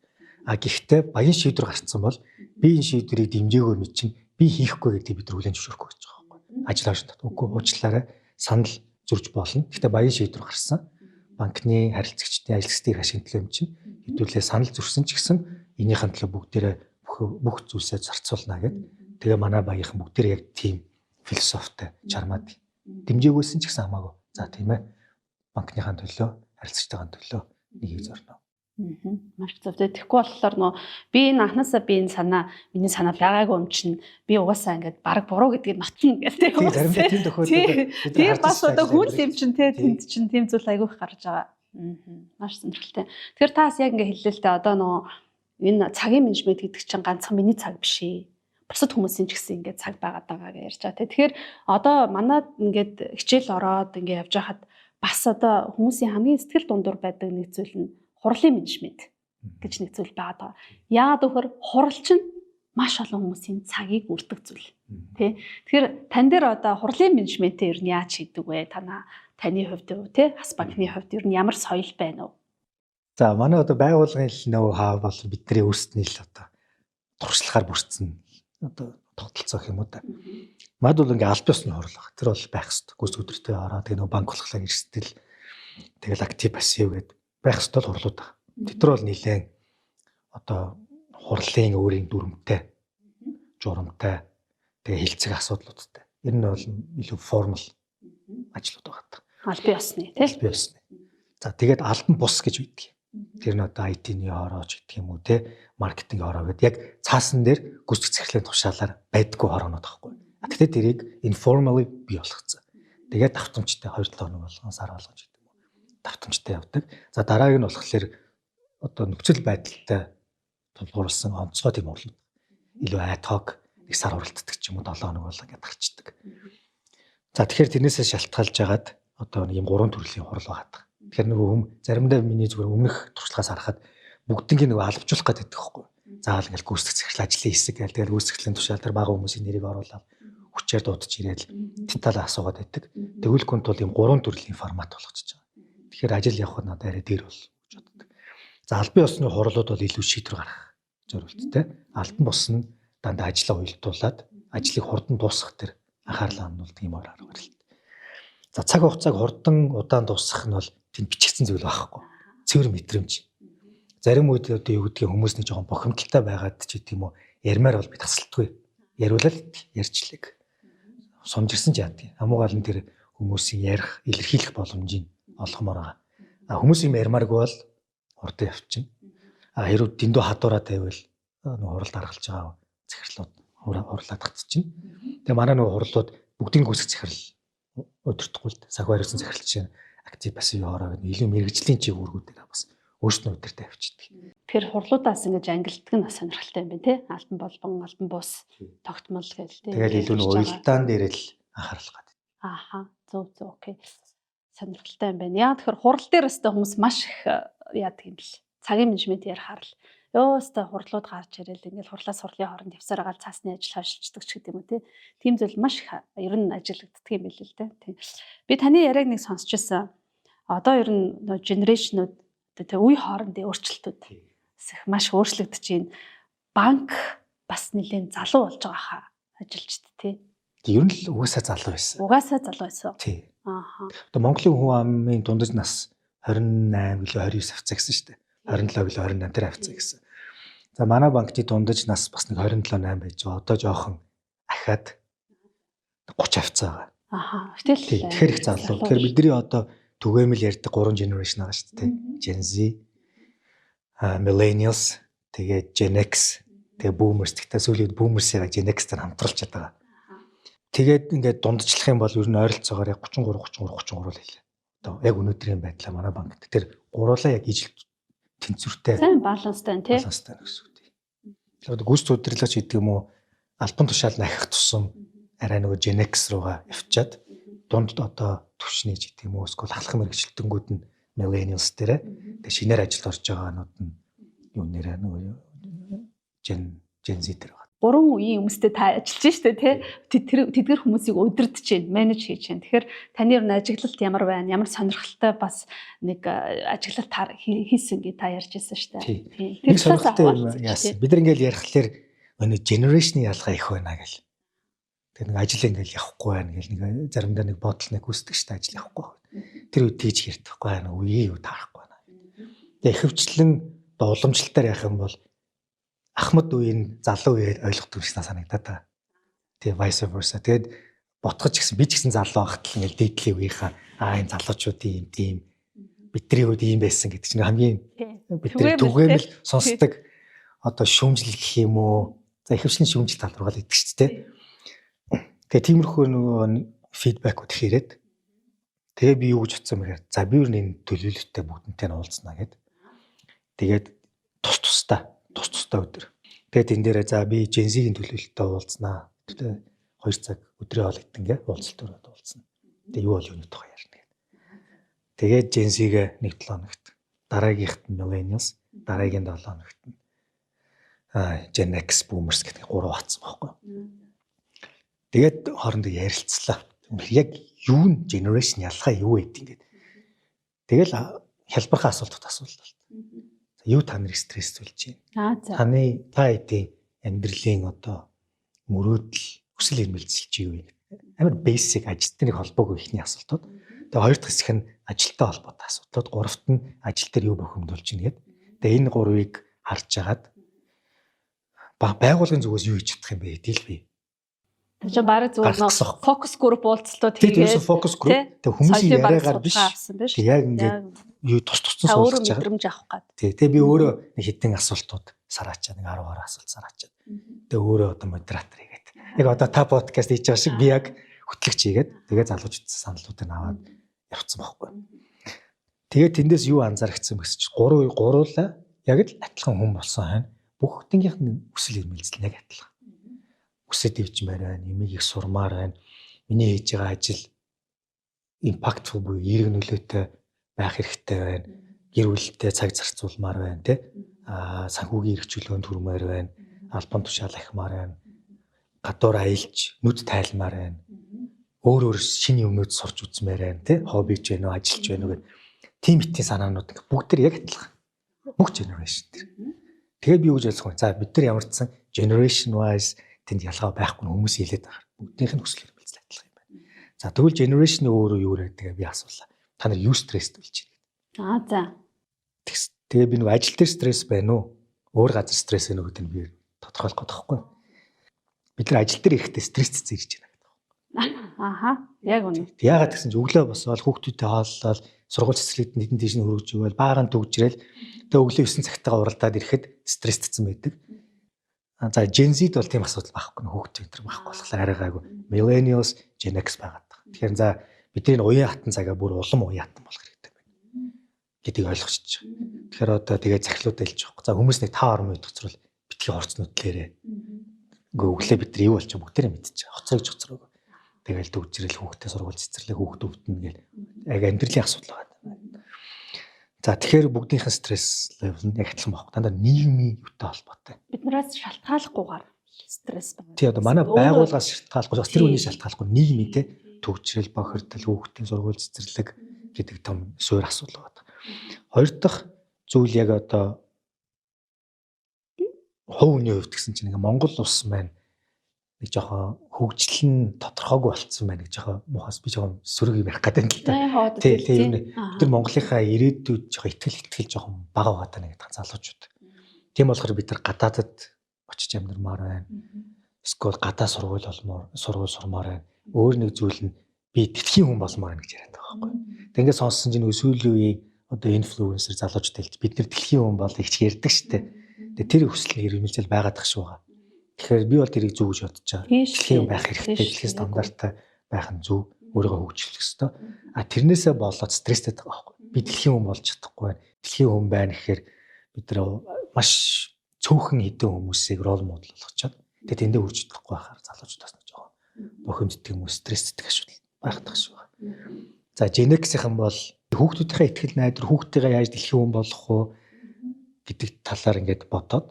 Гэхдээ багийн шийдвэр гарцсан бол би энэ шийдвэрийг дэмжээгөө мэд чинь би хийхгүй гэдэг бид хүлэн зөвшөөрөхгүй гэж байгаа байхгүй. Ажил хаашаа үгүй уучлаарай санал зурж болно. Гэхдээ багийн шийдвэр гарсан. Банкны харилцагчдын ажилчдын ашиглалтын юм чинь хэдүүлээ санал зурсан ч гэсэн энийхэн төлөө бүгдээрээ бүх зүйлсээ зарцуулна гэдэг. Тэгээ манай багийнхан бүгдээрээ яг тийм философитой чармаад дэмжээгүйсэн ч гэсэн хамаагүй. За тийм ээ. Банкныхаа төлөө, харилцагчдын төлөө нэгийг зорно. Маш зөв. Тэгэхгүй болохоор нөө би энэ анханасаа би энэ санаа миний санаа байгаагүй юм чинь би угаасаа ингээд баг буруу гэдгийг нотно гэдэг тийм. Заримдаа тийм тохиолдолд тийм бас одоо хүн юм чинь тийм зүйл айгүйх гарч байгаа. Маш сонирхолтой. Тэгэхээр таас яг ингээ хэллээ л дээ одоо нөгөө энэ цагийн менежмент гэдэг чинь ганцхан миний цаг биш ээ. Бусад хүмүүсийн ч гэсэн ингээ цаг байгаад байгааг ярьж байгаа. Тэгэхээр одоо манад ингээд хичээл ороод ингээ явж байхад бас одоо хүмүүсийн хамгийн сэтгэл дундуур байдаг нэг зүйл нь хурлын менежмент гэж нэг зүйл байгаа. Яагаад гэвэл хурал чинь маш олон хүмүүсийн цагийг үрдэг зүйл. Тэ? Тэгэхээр тань дээр одоо хурлын менежментээ ер нь яаж хийдэг вэ? Таны хувьд тий Хас банкны хувьд ер нь ямар соёл байна уу? За манай одоо байгууллагын нөө хаа бол бидний өөрсдний л одоо туршлагаар бүрдсэн одоо тогтолцоо гэх юм уу да. Мад бол ингээ аль биесны хурал баг. Тэр бол байх хэрэгтэй. Гүйс өдөртөө ороод тэгээ нөө банк болохлаа эрсдэл тэгэл актив пассив гэдэг байх хэрэгтэй л хурлууд баг. Тэр бол нэлээд одоо хурлын өөрийн дүрмтэй, журамтай, тэгээ хилцэг асуудлуудтай. Ер нь бол илүү формал ажлууд байгаа. Аль бие усны тий. Аль бие усны. За тэгээд албан бус гэж үйдэг. Тэр нь одоо IT-ний орооч гэдэг юм уу те, маркетинг ороо гэдэг яг цаасан дээр гүйцэтгэх захирлын тушаалаар байдгүй ороонод байхгүй. Гэхдээ тэрийг informally бий болгоцсон. Тэгээд давтамжтай 2-7 хоног болгон сар болгож гэдэг юм уу. Давтамжтай явдаг. За дарааг нь болохоор одоо нөхцөл байдалтай тулгуурласан онцгой тийм хурлууд. Илүү ad hoc нэг сар уралддаг ч юм уу 7 хоног болгоо ингээд гарчдаг. За тэгэхээр тэрнээсээ шалтгаалж агаад одоо нэг юм 3 төрлийн хурал байгаа. Тэгэхээр нөгөө заримдаа миний зүгээр өмнөх туршлагаас харахад бүгднийг нөгөө албажуулах гэдэг байхгүй. Заавал ингээл гүйцэтгэх захирал ажлын хэсэг гээл тэгэл гүйцэтгэлийн тушаал дээр бага хүмүүсийн нэрийг оруулаад хүчээр дуудаж ирээд деталь асуугаад байдаг. Тэгвэл гүн тул юм 3 төрлийн формат болгочихж байгаа. Тэгэхээр ажил явах нь надад арай дээр бол гэж боддог. За албан ёсны хурлууд бол илүү шийдвэр гаргах зорилттой. Албан бус нь дандаа ажлаа уялдуулад ажлыг хурдан дуусгах төр анхаарлаа хандуулдаг юм арга барил. За цаг хугацааг хурдан удаан дуусгах нь бол тэнд бичигдсэн зүйл байхгүй. Цэвэр мэдрэмж. Зарим үед одоо юу гэдгийг хүмүүс нэг жоохон бохимдолтой байгаад ч гэдэг юм уу ярмаар бол би тасалтгүй. Яриулаад ярьчлаг. Сумжирсан ч яадаг. Хамуугаал нь тэр хүмүүсийн ярих, илэрхийлэх боломжийг олгомоор байгаа. Хүмүүсийн ярмааргүй бол хурдан явчихна. Хэрвээ дэндүү хадуураа тавиул нөгөө хурал даргалж байгаа захирлууд хурлаад татчихна. Тэгээ манай нөгөө хурлууд бүгдийн гүйцэх захирал өдөртөхгүй л сахи барьсан захирал чинь актив пассив хоороо гэдэг илүү мэрэгжлийн чиг үүргүүдийг бас өөрснөө өдөртөө авчихдээ. Тэгэхээр хурлуудаас ингэж ангилдаг нь сонирхолтой юм байна тий. Албан болбон, албан бус, тогтмол гэл тий. Тэгэл илүү нэг уялдаан дээр л анхаарал гадаг. Ааха. Зөв окей. Сонирхолтой юм байна. Яа тэгэхээр хурал дээр өстой хүмүүс маш их яадаг юм бэл. Цагийн менежмент ярихаар л ёо өстой хурлууд гарч ирэл ингээл хурлаас хурлын хооронд явсаар байгаа цаасны ажил хойшлцдаг ч гэдэг юм уу тий. Тийм зүйл маш их ер нь ажиглагддаг юм билээ л тий. Би таны яриаг нэг сонсчихсан. Одоо ер нь генерашнууд одоо үе хоорондын өөрчлөлтүүд маш өөрчлөгдөж байна. Банк бас нэлээд залуу болж байгаа хаа ажилчид тий. Ер нь л угаасаа залуу байсан. Угаасаа залуу байсан. Тий. Ааха. Одоо Монголын хүн амын дундаж нас 28 гэлөө 29 авцаа гэсэн шүү дээ. 27 гэлөө 28 тэр авцаа гэсэн. За манай банкны дундаж нас бас нэг 27-8 байж байгаа. Одоо жоохон ахаад 30 авцаа байгаа. Ааха. Гэтэл тэгэхээр их залуу. Тэгэхээр бидний одоо түгээмэл ярьдаг 3 generation байгаа шүү дээ. Gen Z, millennials, тэгээд Gen X, тэгээд boomers. Тэгтээ сүүлийн boomers-ийг Gen X-тэй хамтруулж чадбайгаа. Тэгээд ингээд дундчлах юм бол ер нь ойролцоогоор яг 33 л хэлээ. Одоо яг өнөөдрийн байдлаа манай банк тэр гуруулаа яг ижил тэнцвэртэй. Сайн баланстай тий. Баланстай гэсэн үг. Тэгэхээр гүйц удирдлагч гэдэг юм уу албан тушаал нахих тусам арай нөгөө Gen X руугаа явчаад дунд одоо төвшний гэдэг юм уу эсвэл халах мэрэгчлэлтэнгүүд нь millennials дээр тэгээ шинээр ажилд орж байгаанууд нь юу нэрээ нөгөө Gen Z дээр байна. 3 үеийн хүмүүстэй та ажиллаж штэ тий. Тэдгэр хүмүүсийг удирдах чинь менеж хийж чинь. Тэгэхээр таны ер нь ажиглалт ямар байна? Ямар сонирхолтой бас нэг ажиглалт хийсэн гэ та ярьж байсан штэ. Тий. Тэр сонирхолтой юм яасан. Бид нар ингээл ярихлаар өнөө generation-ийн ялгаа их байна гэл. Тэгээ нэг ажил ингээл явахгүй байна гэл нэг заримдаа нэг бодол нэг үсдэг штэ ажил явахгүй. Тэр үед тийж ярьдаггүй байна. Үеийн юу таарахгүй байна. Тэгээ ихэвчлэн уламжлалтаар яах юм бол Ахмад үеийн залуу үеэр ойлгохгүй юм шиг санагдаад байгаа. Тэгээ vice versa. Тэгээд ботгож гисэн би ч гэсэн залуу байхад л ингээл дээдлийн үеийнхаа энэ залуучуудын юм тийм бидний үед ийм байсан гэдэг чинь хамгийн бидний түгээмэл сонсдог одоо шүүмжлэл гэх юм уу. За ихэвчлэн шүүмжил тал руугаа л идэг шүү дээ. Тэгээ тиймэрхүү нөгөө фидбэкүүд хэрэг Тэгээ би юу гэж бодсон бэ гэхээр за би юу нэг төлөвлөлттэй бүгднтэй нь уулзнаа гэд. Тэгээд тус тустай өдөр. Тэгээд энэ дээрээ за би Gen-Z-ийн төлөвлөлттэй уулзнаа. Тэгээд 2 цаг өдрийн хоол идэнгээ уулзалт өрөөд уулзна. Тэгээд юу бол юуны тухай ярина гэд. Тэгээд Gen-Z-гээ 1 7 хоногт, дараагийнхт нь Millennials, дараагийн 7 хоногт нь Gen X Boomers гэдэг 3 хатсан байхгүй. Тэгээд хоорондоо ярилцлаа. Яг юу нь generation ялгаа юу гэдэг ингээд. Тэгэл хялбархан асуултууд асуулаа. Юу та нарыг стресстүүлж байна? Таны та хэдийн амьдралын одоо мөрөөдөл хүсэл эрмэлзэл чи юу вэ? Амар basic ажилтныг холбоогүй ихний асуултууд. Тэгээ хоёр дахь хэсэг нь ажилтай холбоотой асуудлууд, гуравт нь ажил дээр юу бохимдуулж байна гэдэг. Тэгээ энэ гурвыг харж агаад байгууллагын зүгээс юу хийж чадах юм бэ гэдгийг л би. Тэгэхээр бараг зүгээр фокус групп уулзалтууд хийгээд фокус групп тэг хүмүүсийн яриагаар биш. Тэг яг ингээд юу тусцсан суулгаж байгаа. Мэдрэмж авах гэдэг. Тэг би өөрөө нэг хэдэн асуултууд сараачаад нэг 10 гаруй асуулт сараачаад. Тэг өөрөө одоо модератор хийгээд. Яг одоо та подкаст хийж байгаа шиг би яг хөтлөгч хийгээд тэгээ залуучуудын саналуудыг аваад явцсан байхгүй. Тэгээ тэндээс юу анзаарчихсан бэ гэж гуруулаа яг л адилхан хүн болсон хань бүгднгийнх нь хүсэл эрмэлзэл яг адилхан. Үсэд ивчмээр байна, эмийг их сурмаар байна. Миний хийж байгаа ажил impactful буюу эерэг нөлөөтэй байх хэрэгтэй байна. Гэр бүлтэй цаг зарцуулмаар байна, тий. Санхүүгийн эрх чөлөөнд хүрмээр байна. Албан тушаал ахмаар байна. Гадуур аялж, нүд тайлмаар байна. Өөр шинэ юмнууд сурч үзмээр байна, тий. Хоббиж байна уу, ажиллаж байна уу гэдэг тим итийн санаанууд бүгд тэр яг адилхан. Бүх generation тэр. Тэгээ би юу гэж ойлгох вэ? За бид нар ямар ч сан generation wise тэнд ялгаа байхгүй хүмүүс хэлээд байгаа. Бүгдийнх нь хүсэл эрмэлзэл адилхан юм байна. За тэгвэл generation өөрөө юу гэдэг би асуулаа. Та нар юу стресстүүлж байна гэдэг. За. Тэгээ би нэг ажил дээр стресс байна уу? Өөр газар стресс байна уу гэдэг нь би тодорхойлох гээд байхгүй. Бид нар ажил дээр ирэхдээ стресстэй зэрж байна гэдэг. Ааха. Яг үнэ. Яагаад гэсэн чи өглөө босоод хүүхдүүдтэй хооллол сургууль цэцэрлэгт нэгэн тийш нь хөргөж өгөөл баагаан төгжрэл тэгээ өглөө 9 цагтаа уралдаад ирэхэд стресстэйсэн байдаг. За Gen Z-д бол тийм асуудал байхгүй нэ хүүхдүүд энэ төр байхгүй болохоор арай гайгүй. Millennials, Gen X байгаад байгаа. Тэгэхээр за бидний уян хатан цагаа бүр улам уян хатан болох хэрэгтэй байна гэдгийг ойлгочихж байгаа. Тэгэхээр одоо тэгээ захилуудаа хэлж байгаа. За хүмүүс нэг 5-10 минут хоцрол битгий хорцнуудлээрээ. Ингээ өглөө бид нар юу болчих бүгдээрээ мэдчихэж байгаа. Хоцрогч хоцрог. Тэгэл төгжрэл хүүхдээ сургууль цэцэрлэг хүүхд өвдөн гэл яг амьдралын асуудал байна. За тэгэхээр бүгдийнхэн стресс левел нь яг адилхан байхгүй. Дандаа нийгмийн юутай холбоотой. Биднээс шалтгааллахгүйгээр стресс байна. Тий одоо манай байгууллагаас шалтгааллахгүй бас тэр үний шалтгааллахгүй нийгмийн те төгжрэл бохирдол хүүхдийн сургууль цэцэрлэг гэдэг том суур асуудал байна. Хоёр дахь зүйл яг одоо хувь хүний хувьд гэсэн чинь Монгол улс маань нэг жоохон хөгжил нь тодорхойгүй болцсон байна гэж жоохон мухаас би жоохон сөрөг юм ярих гэдэг юм л да. Тийм бид нар Монголынхаа ирээдүйд жоохон итгэл жоохон бага байгаа даа гэдэг залуучууд. Тийм болохоор бид нар гадаадад очиж амьдармаар байна. Эсвэл гадаа сургууль сурмаар байна. Өөр нэг зүйл нь би дэлхийн хүн болмоор байна гэж яриад байгаа байхгүй. Ингээд сонссон чинь сүүлийн үеийн одоо инфлюенсер залуучууд хэлж бид нар дэлхийн хүн бол их ярьдаг штэ. Тэгээ тэр хүсэл эрмэлзэл байгаад тах шүү. Тэгэхээр би бол тэрийг зөв гэж бодож байгаа. Дэлхийн байх хэрэгтэй, дэлхийн стандарттай байх нь зөв, өөрийгөө хөгжүүлэх ёстой. Тэрнээсээ болоод стресстэй байгаа байхгүй. Би дэлхийн хүн болж чадахгүй байна. Дэлхийн хүн байна гэхээр бид нар маш цөөхөн хэдэн хүмүүсийг рол модел болгочоод тэгээд тэндээ үрж чадахгүй байхаар залуучуудаас нь жоохон бохимддаг хүмүүс стресстэй асуудал байхдах шүү. За Gen X-ийн бол хүүхдүүдийнхээ ихтгэл найдвар хүүхдтэйгээ яаж дэлхийн хүн болох вэ гэдэг талаар ингээд бодоод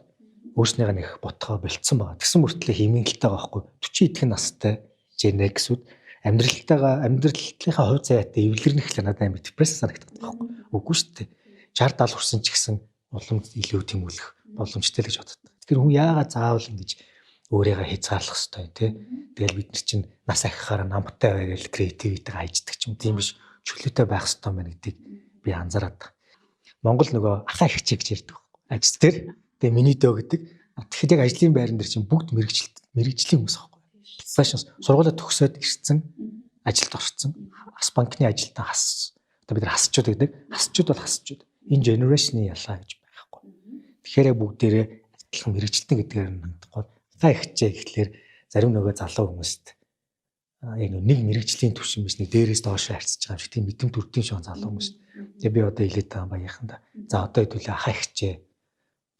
өөрснийгаа нэг ботгоо болцсон байгаа. Тэгсэн мөртлөө хэмнэлтэй байгаа байхгүй 40 идэх настай Gen X-үүд амьдралынхаа хувь заяатай эвлэрнэх л надад амар депресс санагддаг байхгүй. Үгүй шүү дээ. 60 70 хүрсэн ч гэсэн улам илүү тэмүүлэх боломжтой л гэж боддог. Тэгэхээр хүн яагаад заавал ингэж өөрийгөө хязгаарлах ёстой тий. Тэгэл бид нар чинь нас ахихаараа намтай байгаад креативитиг хайждаг ч юм тийм биш чөлөөтэй байх ёстой мэн гэдгийг би анзаараад байна. Монгол нөгөө ахаа ихчээ гэж ярьдаг байхгүй. Ажил дээр тэгээ миний дөө гэдэг. Тэгэхэд яг ажлын байран дээр чинь бүгд мэрэгжлийн хүмүүс байхгүй. Professionals сургуулаа төгсөөд ирсэн ажилд орсон. Бас банкны ажилтаа хассан. Одоо бид нар хасчууд гэдэг. Хасчууд бол хасчууд. Энэ generation-ийн ялгаа гэж байхгүй. Тэгэхээр бүгдээрээ адилхан мэрэгжилтэн гэдгээр нь хандахгүй. Ахаа ихчээ гэхлээр зарим нөгөө залуу хүмүүст яг нэг мэрэгжлийн түвшин биш нэг дээрээс доош харьцаж байгаа юм шиг тийм мэдэм төрдийн шон залуу хүмүүс. Тэгээ би одоо хэлээд байгаа багийнханда. За одоо хэдүүлээ ахаа ихчээ.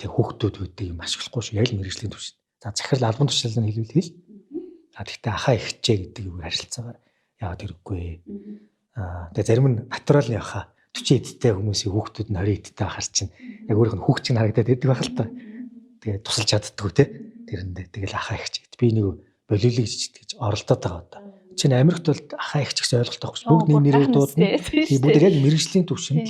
Тэг хүүхдүүд үүдээ юм ашиглахгүй шүү. Яг л мэрэгжлийн түвшин. За захирал албан тушаалын хэлбэл хэл. А тэгтээ ахаа ихчээ гэдэг юу харилцаагаар яагаад хэрэггүй. Тэгээ зарим нь натуралны ахаа 40 эдтэй хүмүүсийн хүүхдүүд нь 20 эдтэй ахаар чинь яг өөрийнх нь хүүхд чинь харагдаад байдаг байх л та. Тэгээ тусалж чаддаггүй те. Тэрэндээ тэгэл ахаа ихч гэдэг. Би нэг болиулыг гэж оролдоод байгаа одоо. Чинь Америкт бол ахаа ихч гэсэн ойлголт байхгүй. Бүгд нэг нэрээр дуудана. Тийм бүгд яг мэрэгжлийн түвшинд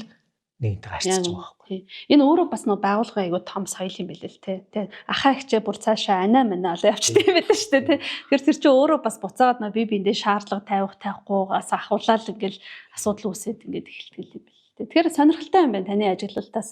нэгэнтэй харьцаж байгаа байхгүй. Энэ өөрөө бас нөө байгуулгын айгуу том соёл юм билээ л те. Ахаа ихчээ бүр цаашаа анаа манаа олоо явчихдаг юм байлаа шүү дээ те. Тэгэхээр тэр чинь өөрөө бас буцаагаад нөө бие биендээ шаардлага тавих тавихгүйгаас ахуулаад ингээл асуудал үүсээд ингээд эхэлдэг юм байна. Тэгэхээр сонирхолтой юм байна таны ажиглалтаас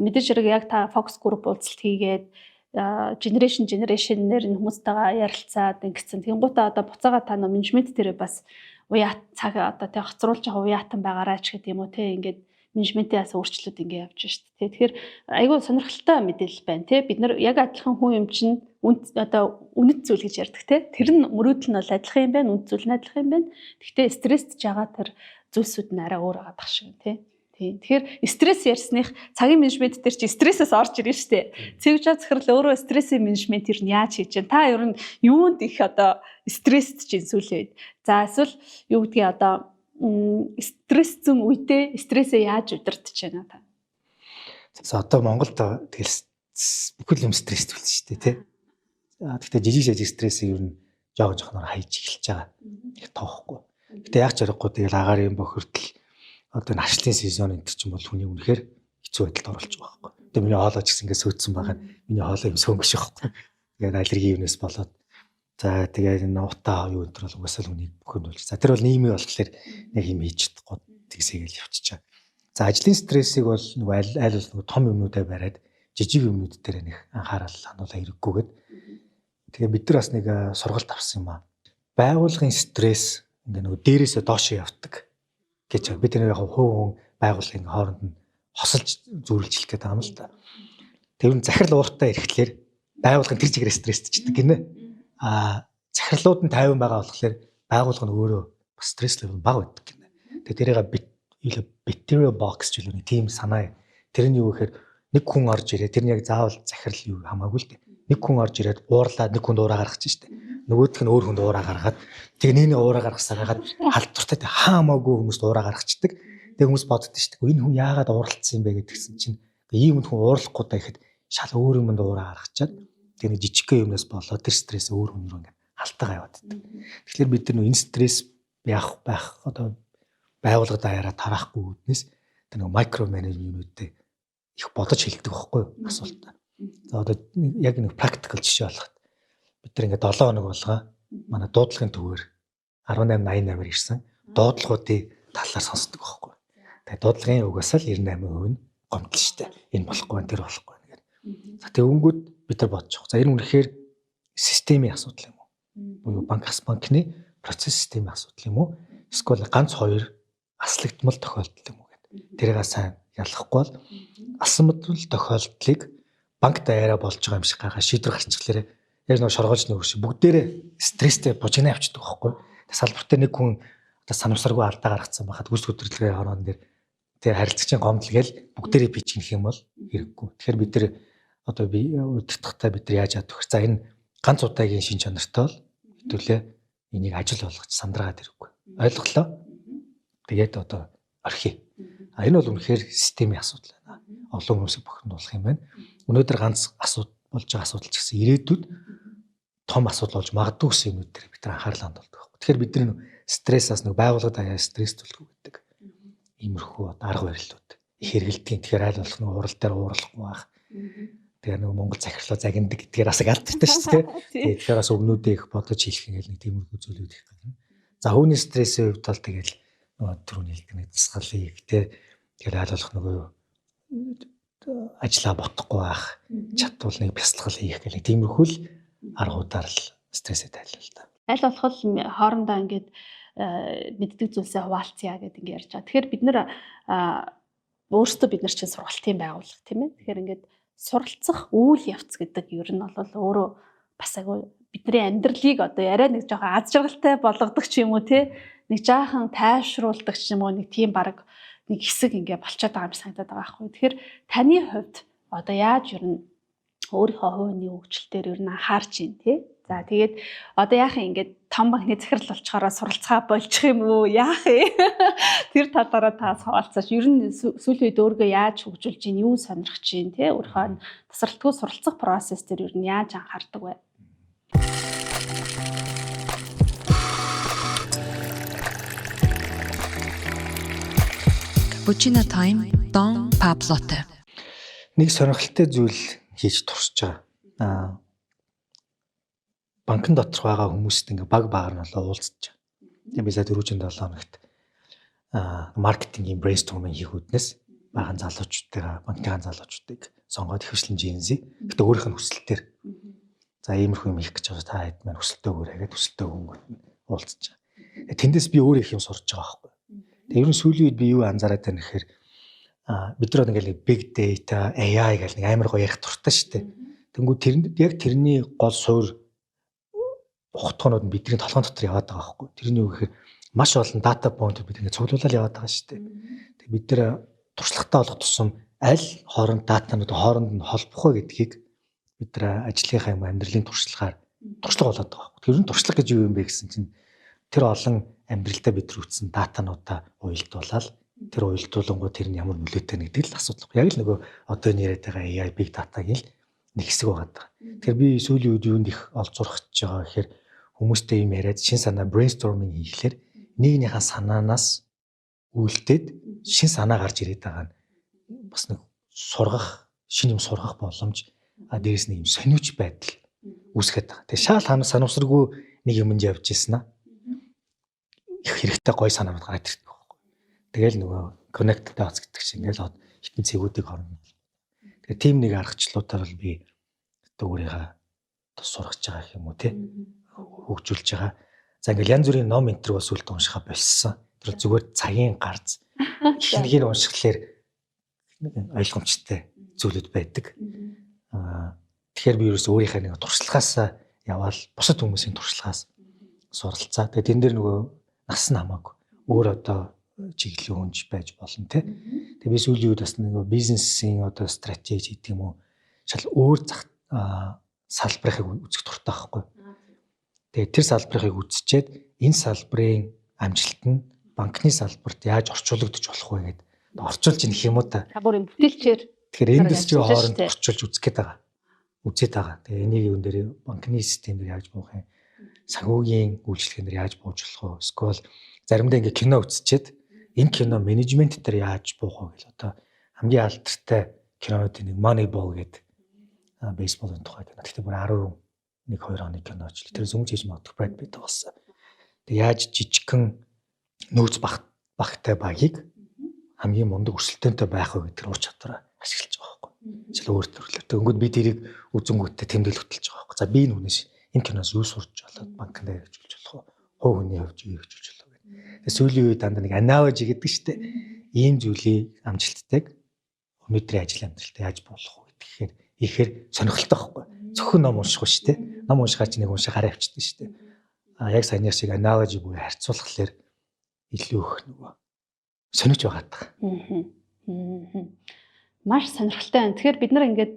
мэдээж хэрэг яг та фокус групп уулзалт хийгээд generation-нэр энэ хүмүүстэйгээ ярилцаад ингэсэн. Тэнгуутаа одоо буцаага та менежмент дээр бас уяа цаг одоо тэг хоцруулж байгаа уяатан байгаараа ч гэдэг юм уу те ингээд менежментээс өөрчлөлт ингэ явж шүү дээ. Тэгэхээр айгүй сонирхолтой мэдээлэл байна те. Бид нар яг адилхан хүн юм чинь одоо үнэт зүйл гэж ярьдаг те. Тэр нь мөрөөдөл нь бол адилхан юм байна, үнэт зүйл нь адилхан юм байна. Гэхдээ стрессж байгаа тэр зүйлсүүд нь арай өөр байгаа дах шиг те. Тийм. Тэгэхээр стресс ярьсных цагийн менежмент дээр чи стрессээс орж ирнэ шүү дээ. Цэвжаа захирал өөрөө стрессийн менежментээр нь яаж хийж вэ? Та ер нь юунд их одоо стрессд чинь сүүлийн үед. За эсвэл юу гэдгийг одоо стрессцэн үедээ стрессээ яаж удирдах гэж байна та? За одоо Монголд тэгэл бүхэл юм стресстэй болсон шүү дээ тий. Гэхдээ жижиг стрессийг ер нь жоохон хайж эхэлж байгаа. Их тоохгүй. Гэтэ яг ч ярихгүй тэгэл агаар юм бохирдол одоо нашлын сезон энэ ч юм бол хүний үнэхээр хэцүү байдалд оруулж байгаа байхгүй. Тэгээ миний хоолой ч гэсэн ингээд сүйдсэн байгаа. Миний хоолой юм сөнгөш байхгүй. Тэгээд аллерги юунаас болоод за тэгээд энэ утаа юу энэ бол угаасаа л хүнийг бөхөндүүлж. За тэр бол нийгмийн болохоор нэг юм хийж чадахгүй тэгсэгээл явчихаа. За ажлын стрессийг бол аль бол том юмнуудаа бариад жижиг юмнууд дээр нэг анхаарал хандуулаа хэрэггүйгээд тэгээ бид нар бас нэг сургалт авсан юм аа. Байгууллагын стресс ингээд нөгөө дээрээсээ доош явдаг гэж бид нэг яг хувь байгууллагын хооронд нь хосолж зүйрлж хэлэх гэдэг юм л да. Тэр нь захирал ууртаа ирэхлээр байгууллагын тэр чигээр стресстчдэг гинэ. Захирлууд нь 50 байгаа болохоор байгууллага нь өөрөө бас стресс левел бага байдаг гинэ. Тэгээ тэрийг bacteria box гэж нэг тийм санаа. Тэр нь юу гэхээр нэг хүн орж ирээ. Тэр нь яг заавал захирал юу хамаагүй л дээ. Нэг хүн орж ирээд уурлаад нэг хүнд уураа гаргаж штэ. Нөгөөх нь өөр хүнд уураа гаргаад тэгээ нэг уураа гаргасаагаад халдвартай хаамаагүй хүмүүст уураа гаргацдаг. Тэгээ хүмүүс боддог штэ. Энэ хүн яагаад уурлцсан юм бэ гэдгсэн чинь ийм хүн уурлахгүй да ихэд шал өөр юмд уураа гаргачаад тэгээ жижигхэн юмнаас болоод тэр стресс өөр хүн рүү ингээд халтайгаа явааддаг. Тэгэхээр бид нар энэ стресс байх одоо байгууллага даяараа тараахгүй үүднээс тэр нэг микро менежментүүдтэй их бодож хэлдэг байхгүй юу асуултаа. За одоо яг нэг практикал жишээ болгоход бид нар ингээд 7 хоног болгоо манай дуудлагын төвөөр 1888-аар ирсэн дуудлагуудын талаар сонсдог байхгүй. Тэгээ дуудлагын угаасаа л 98% нь гомдол штэ. Энэ болохгүй байна, тэр болохгүй байна гэдэг. За тэгээ өнгөд бид нар бодчих. За энэ үнэхээр системийн асуудал юм уу? Буюу банкны процесс системийн асуудал юм уу? Эсвэл ганц хоёр аслагдмал тохиолдол юм уу гэдэг. Тэрийг сайн ялахгүй бол алсан бодвол тохиолдлыг банк даяараа болж байгаа юм шиг гаргаа шийдвэр гарчихлаа. Яг нэг шоргоолж нөхөр шиг бүгдээрээ стресстэй бужигнаа авчдаг байхгүй. Салбартаа нэг хүн одоо санамсаргүй алдаа гаргацсан байхад үс хөдөлгөөний хороон дээр тэр харилцагчийн гомдол гээл бүгдээрээ бичгэх юм бол хэрэггүй. Тэгэхээр бид нар одоо удирдахдаа бид нар яаж яадаг вэ? За энэ ганц удаагийн шин чанартай бол хэдүүлээ энийг ажил болгож сандраад хэрэггүй. Ойлголоо. Тэгээд одоо орхив. Энэ бол үнэхээр системийн асуудал байна. Олон хүмүүсийг бохиндуулах юм байна. Өнөөдөр ганц асуудал болж байгаа асуудал ч гэсэн ирээдүйд том асуудал болж магадгүй гэсэн юмнууд дээр бид нар анхаарал хандуулдаг байхгүй. Тэгэхээр бид нар стрессээс нэг байгууллагад аяа стресс төлөв гэдэг. Иймэрхүү арга барилууд их хэрэгэлдэг. Тэгэхээр аль болох нэг урал дээр уурлахгүй байх. Тэгээ нэг Монгол захирлаа загиндаг гэдгээр бас алдчихсан шүү дээ. Тэгэхээр бас өмнүүдээ их бодож хэлэх ингээл нэг тиймэрхүү зүйлүүд их гэнэ. За хүний стрессийн хувьд бол тэгэл түрүүний хэлдэг нэг засгал хийх те. Тэгэхээр аль болох нөгөө ажиллаа ботохгүй байх, чадвал нэг бясалгал хийх гэх нэг тиймэрхүү л аргуудаар л стрессээ тайлбарлаа л да. Аль болох хоорондоо ингээд мэддэг зүйлсээ хуваалцъя гэдэг ингээд ярьж байгаа. Тэгэхээр бид нэр өөрсдөө бид нар чинь сургалтын байгууллага тийм ээ. Тэгэхээр ингээд суралцах үйл явц гэдэг ер нь бол өөрөө бас айгүй бидний амьдралыг одоо яриа нэг жоохон аз жаргалтай болгодог ч юм уу те нэг жаахан тайвшруулдаг ч юм уу нэг тийм баг нэг хэсэг ингээ болчиход байгаа юм санагдаад байгаа байхгүй. Тэгэхээр таны хувьд одоо яаж ер нь өөрийнхөө хувийн хөгжилтээр ер нь анхаарч байна тий. За тэгээд одоо яах юм ингээд том банкны захирал болчохороо суралцгаа болчих юм уу? Яах вэ? Тэр талаараа та хаалцаач. Ер нь сүүлийн үед өөргөө яаж хөгжүүлж чинь, юу сонирхож чинь тий? Өөрийнхөө тасралтгүй суралцах процесс дээр ер нь яаж анхаардаг вэ? Cappuccino Time Don Pablotte. Нэг сонирхолтой зүйл хийж туршиж байгаа. Банкн доторх байгаа хүмүүст ингээ баг багаар нь уулзчих. Тэгээ би сая 4-7 хоногт маркетингийн брейнсторминг хийх үднэс багаан залуучуудтайгаа банкны залуучуудыг сонгоод хөвшлэн жинзи. Гэтэ өөрийнх нь хүсэлтээр за иймэрхүү юм хийх гэж байгаа та хэд маань хүсэлтээ өгөөрэй гэд хүсэлтээ өгөнгөт нь уулзчих. Тэндээс би өөрөө их юм сурч байгаа байхгүй. Тэгээ ер нь сүүлийн үед би юу анзаараад байна гэхээр бид нар ингээл big data, AI гэл нэг амар гоё ярих туртай шүү дээ. Тэнгүү яг тэрний гол суур ухтгоонууд нь бидний толгойн дотор яваад байгаа байхгүй. Тэрний юу гэхээр маш олон дата point бид ингээд цуглуулаад яваад байгаа шүү дээ. Тэгээ бид нэр туршлагатай болох тусам аль хооронд датанууд хооронд нь холбох вэ гэдгийг бид нар ажлынхаа юм амьдралын туршлагаар туршлага болоод байгаа байхгүй. Тэр нь туршлага гэж юу юм бэ гэсэн чинь тэр олон амьдралдаа бид нар үтсэн датануудаа уялдуулаад тэр уялдуулангуу тэр нь ямар нөлөөтэй нэгдэг л асуудал. Яг л нөгөө одоо яриад байгаа AI big data-гийн нэг хэсэг байгаа. Тэгэхээр би сүүлийн үед юунд их олж сурах гэж байгаа гэхээр хүмүүстэй юм яриад шин санаа брейнсторминг хийхлээр нэгнийхээ санаанаас үлдээд шин санаа гарч ирээд байгаа нь бас нэг сургах, шин юм сургах боломж дээрээс нэг юм сониуч байдал үүсгээд байгаа. Тэгээ шал санамсаргүй нэг юмд явж ирсэн аа. Их хэрэгтэй гой санаанууд гараад ирдэг байхгүй. Тэгэл нөгөө connected dots гэдэг чинь ингээл хитэн цэгүүдийг хорно. Тэгээ тийм нэг аргачлалуудаар л би өөрийгөө тус сургаж байгаа юм уу те хөгжүүлж байгаа. За ингээл янз бүрийн ном энтер бас үлд уншихаа болсон. Тэр зүгээр цагийн гарц ихнийг уншихлаар ойлгомжтой зүйлүүд байдаг. Тэгэхээр би ерөөсөө өөрийнхөө нэг туршлагаас яваал бусад хүмүүсийн туршлагаас суралцаа. Тэгээ тэн дээр нөгөө нас нь хамаагүй. Өөр одоо чиглэлийн хүнж байж болно те. Тэгээ би сүүлийн үед бас нэг бизнесийн одоо стратеги гэдэг юм уу шал өөр зах салбарыг үзэх туртай байхгүй. Тэгээ тэр салбарыг үзчихэд энэ салбарын амжилт нь банкны салбарт яаж орчуулагдаж болох вэ гэдээ орчуулж ийнх юм уу та. Бүр бүтээлчээр тэгэхээр индустрийн хооронд орчуулж үзэх гээд байгаа. Үзээд байгаа. Тэгээ энийг юун дээр банкны системээр яаж буух юм? Санхүүгийн үйлчлэгээр яаж бууж болох вэ? Эсвэл заримдаа ингээ кино үзчихэд энэ кино менежмент дээр яаж буух вэ гэл одоо хамгийн алдартай кинонуудын нэг Moneyball гэдэг бейсболын тухай кино. Гэхдээ бүр 11-2 оны кино ч тэр зөвхөн хийж магадгүй Brad Pitt болсон. Тэг яаж жижигхэн нөөц багтай багийг хамгийн мундаг өрсөлдөөнтэй байх вэ гэдэг ур чадвараа ашиглаж байгаа байхгүй. Жишээл өөр төрлөөртэй. Өнгөд би тэрийг үзэнгүүтээ тэмдэглэл хөтлөж байгаа байхгүй. За би энэ хүнээс энэ киноос юу сурч болоод банкнд хэрэгжүүлж болох вэ? Хувь хүний хувьд юу хэрэгжүүлж болох вэ? Тэгээ сүүлийн үед дандаа нэг analogy гэдэг штеп. Ийм зүйлийг амжилттайг өнөөдрийн ажил амьдралтай яаж болох вэ гэхээр ихээр сонирхолтой байхгүй. Зөвхөн ном унших шүү дээ. Ном уншихаар чи нэг унших хараа авчихдээ шүү дээ. Яг саяны шиг analogy буюу харьцуулахлаар илүү их нөгөө сониуч байгаа тах. Маш сонирхолтой байна. Тэгэхээр бид нар ингээд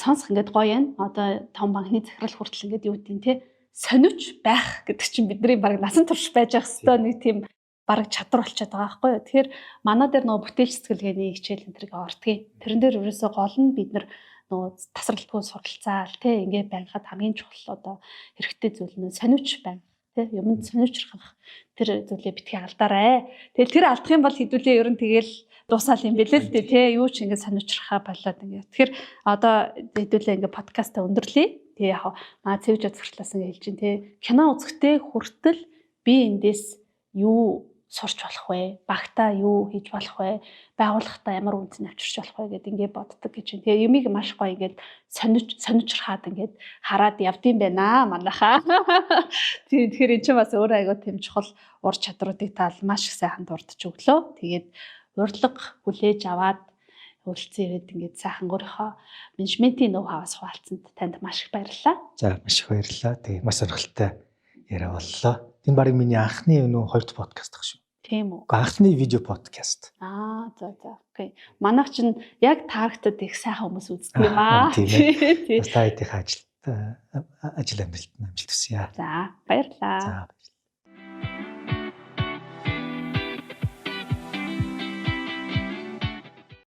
сонсох ингээд гоё юм. Одоо том банкны захирал хүртэл ингээд юу гэдэг те сониуч байх гэдэг чинь бидний баг насан турш байж ах хэвээр нэг тийм баг чадвар болчиход байгаа байхгүй юу. Тэгэхээр манай дээр нөгөө бүтээл цэцгэлгээний хичээл энэ төрөйг ордгийг. Тэрэн дээр ерөөсөө гол нь бид нар нөгөө тасралтгүй суралцаал те ингээд байгаад хамгийн чухал одоо хэрэгтэй зүйл нь сониуч байна. Тэ юмд сониучрах тэр зүйлээ битгий алдаарай. Тэгэл тэр алдах юм бол хэдүүлээ ер нь тэгэл дуусаал юм бэлээ л дээ те юу ч ингэ сониучрахаа болоод ингэ. Тэгэхээр одоо хэдүүлээ ингэ подкастаа өндөрлөе. Тэгээ яг маа цэвж зөвхлээс ингэ хэлж чинь те кино үзэхдээ хүртэл би эндээс юу сурч болох вэ? Багтаа юу хийж болох вэ? Байгууллагатаа ямар үндэс авчирч болох вэ гэдээ ингэ боддог гэж байна. Тэгээ юмыг маш гоё ингэ сониучрахад ингэ хараад явдсан байна манайхаа. Тэгэхээр эн чинь бас өөр айгуу тийм чухал ур чадруудыг таал маш их сайхан дурдж өглөө. Тэгээд урилга хүлээж аваад уулзсан ирээд ингээд сайхан өөрийнхөө менежментийн ноу хаваас хуваалцсанд танд маш их баярлалаа. За маш их баярлалаа. Тэгээ маш сонирхолтой яриа боллоо. Энэ баг миний анхны хоёр дахь подкаст ах шүү. Тийм үү. Анхны видео подкаст. За. Окей. Манайх чинь яг таргетад их сайхан хүмүүс үздэг юм аа. Тийм ээ. Бас та хэдийн ажил амжилт хүсье. За, баярлалаа. За